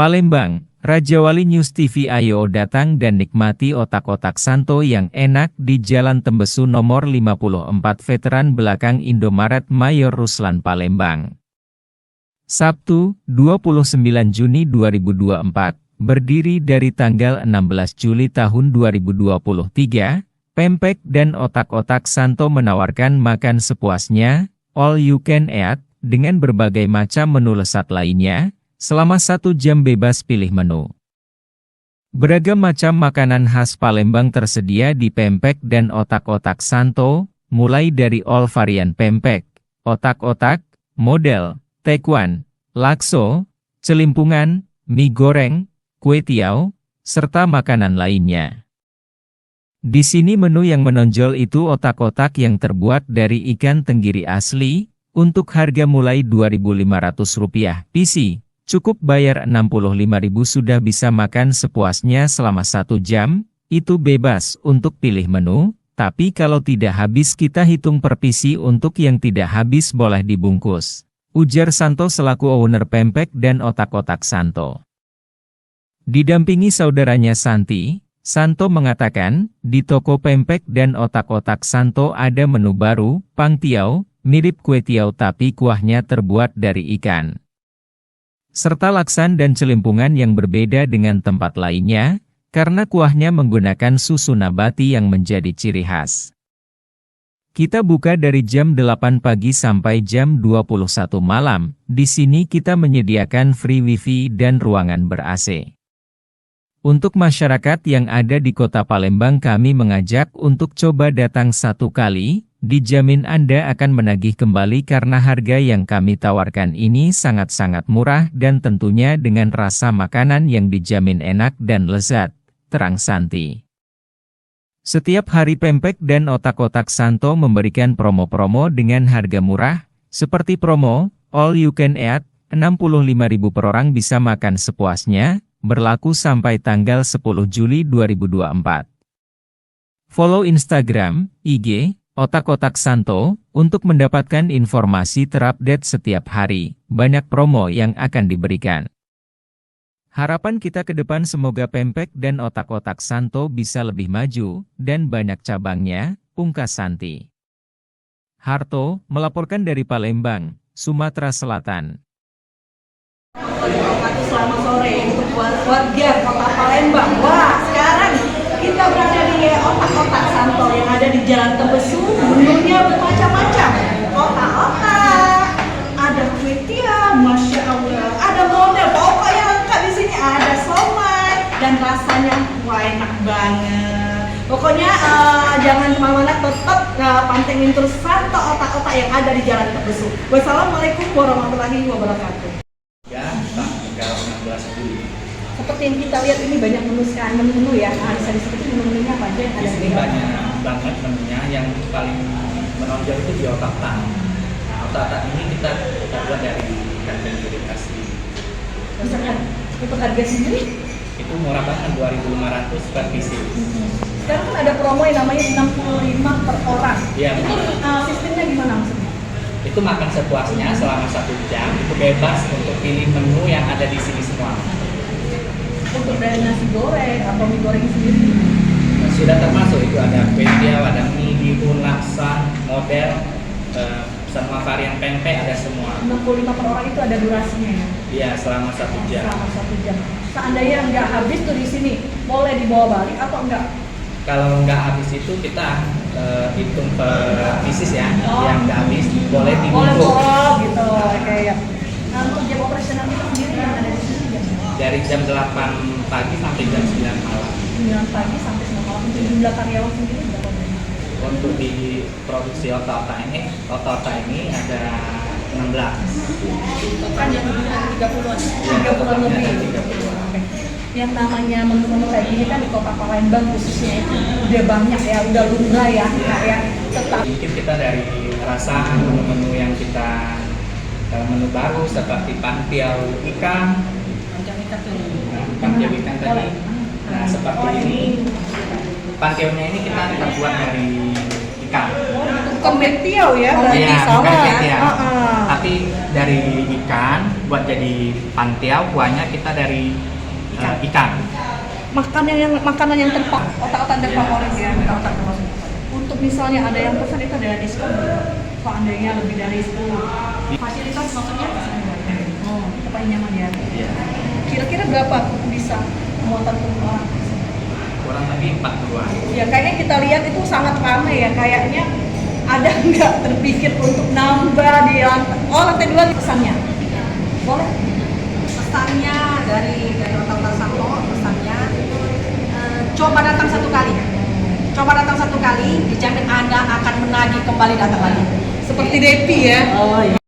Palembang, Raja Wali News TV. Ayo datang dan nikmati otak-otak santo yang enak di Jalan Tembesu nomor 54 Veteran Belakang Indomaret Mayor Ruslan Palembang. Sabtu, 29 Juni 2024, berdiri dari tanggal 16 Juli tahun 2023, Pempek dan Otak-Otak Santo menawarkan makan sepuasnya, all you can eat, dengan berbagai macam menu lezat lainnya, selama 1 jam bebas pilih menu. Beragam macam makanan khas Palembang tersedia di Pempek dan Otak-Otak Santo, mulai dari all varian pempek, otak-otak, model, tekwan, lakso, celimpungan, mie goreng, kue tiaw, serta makanan lainnya. Di sini menu yang menonjol itu otak-otak yang terbuat dari ikan tenggiri asli, untuk harga mulai Rp2.500 PC. Cukup bayar Rp65.000 sudah bisa makan sepuasnya selama 1 jam, itu bebas untuk pilih menu, tapi kalau tidak habis kita hitung per PC, untuk yang tidak habis boleh dibungkus. Ujar Santo selaku owner Pempek dan Otak-Otak Santo. Didampingi saudaranya Santi, Santo mengatakan, di toko Pempek dan Otak-Otak Santo ada menu baru, pang tiaw, mirip kue tiaw tapi kuahnya terbuat dari ikan. Serta laksan dan celimpungan yang berbeda dengan tempat lainnya, karena kuahnya menggunakan susu nabati yang menjadi ciri khas. Kita buka dari jam 8 pagi sampai jam 21 malam, di sini kita menyediakan free wifi dan ruangan ber-AC. Untuk masyarakat yang ada di kota Palembang kami mengajak untuk coba datang 1 kali, dijamin Anda akan menagih kembali karena harga yang kami tawarkan ini sangat-sangat murah dan tentunya dengan rasa makanan yang dijamin enak dan lezat, terang Santi. Setiap hari Pempek dan Otak-Otak Santo memberikan promo-promo dengan harga murah, seperti promo, all you can eat, Rp65.000 per orang bisa makan sepuasnya, berlaku sampai tanggal 10 Juli 2024. Follow Instagram, IG, Otak-Otak Santo, untuk mendapatkan informasi terupdate setiap hari, banyak promo yang akan diberikan. Harapan kita ke depan semoga Pempek dan Otak-Otak Santo bisa lebih maju, dan banyak cabangnya, pungkas Santi. Harto, melaporkan dari Palembang, Sumatera Selatan. Selamat sore untuk warga kota Palembang. Wah, sekarang kita berada di Otak-Otak Santo yang ada di Jalan Tembesu. Menunya bermacam-macam. Otak-otak, ada kue tiaw, masya Allah, ada model. Pokoknya lengkap di sini. Ada somai dan rasanya wah enak banget. Pokoknya jangan kemana-mana, tetap pantengin terus Santo Otak-Otak yang ada di Jalan Tembesu. Wassalamualaikum warahmatullahi wabarakatuh. Ya, tanggal 16 Juli. Seperti yang kita lihat ini banyak menu ya. Nah, bisa disebutin menu-menunya apa aja yang ada Di sini banyak banget menunya, yang paling menonjol itu di otak-otak. Nah, otak-otak ini kita buat dari ikan tenggiri asli. Misalkan untuk harga sendiri Itu murah banget, Rp2.500 per PC. sekarang kan ada promo yang namanya 65 per orang. Iya. Itu sistemnya gimana maksudnya? Itu makan sepuasnya selama 1 jam, itu bebas untuk pilih menu yang ada di sini semua. Untuk dari nasi goreng atau mie goreng sendiri Sudah termasuk itu ada kue tiaw, ada mie, bihun, laksa, model, sama varian pempek ada semua. 65 per orang itu ada durasinya ya? Iya, selama 1 jam. Selama 1 jam. Seandainya nggak habis tuh di sini, boleh dibawa balik atau enggak? Kalau nggak habis itu kita hitung per pieces ya, yang nggak habis boleh Boleh dibungkus. gitu, kayak. Nah, untuk jam operasional kita sendiri yang ada di sini jam berapa? Dari jam 8 pagi sampai jam 9 malam. 9 pagi sampai 9 malam. Untuk jumlah karyawan sendiri berapa banyak? Untuk di produksi otak-otak ini ada 16. Kan yang lebih dari 30-an. Ya, 30-an lebih. ada 30-an. Oke. Yang namanya menu-menu kayak gini kan di kota Palembang khususnya itu udah banyak ya, udah lumrah ya, kayak tetap. Mungkin kita dari rasa menu-menu yang kita menu baru seperti pantiau ikan, pantiau ikan tadi. Nah, seperti ini pantiaunya ini kita terbuat dari ikan. Bukan kue tiaw ya, berarti Iya, sama bukan kue ya. tiaw. tapi dari ikan buat jadi pantiau, kuahnya kita dari ikan. Makanan yang terfavorit, otak-otak terfavorit ya, otak terfavorit. Untuk misalnya ada yang pesan itu ada diskon, seandainya lebih dari 10. Fasilitas maksudnya? Oh, kita paling nyaman ya. Iya. Kira-kira berapa bisa muatan untuk orang? Kurang lebih 40-an. Ya kayaknya kita lihat itu sangat ramai ya, kayaknya ada nggak terpikir untuk nambah di lantai 2 pesannya? Boleh? Pesannya dari otak-otak Santo, pesannya coba datang satu kali. Coba datang satu kali, dijamin Anda akan menagih kembali datang lagi. Seperti Depi ya. Oh iya.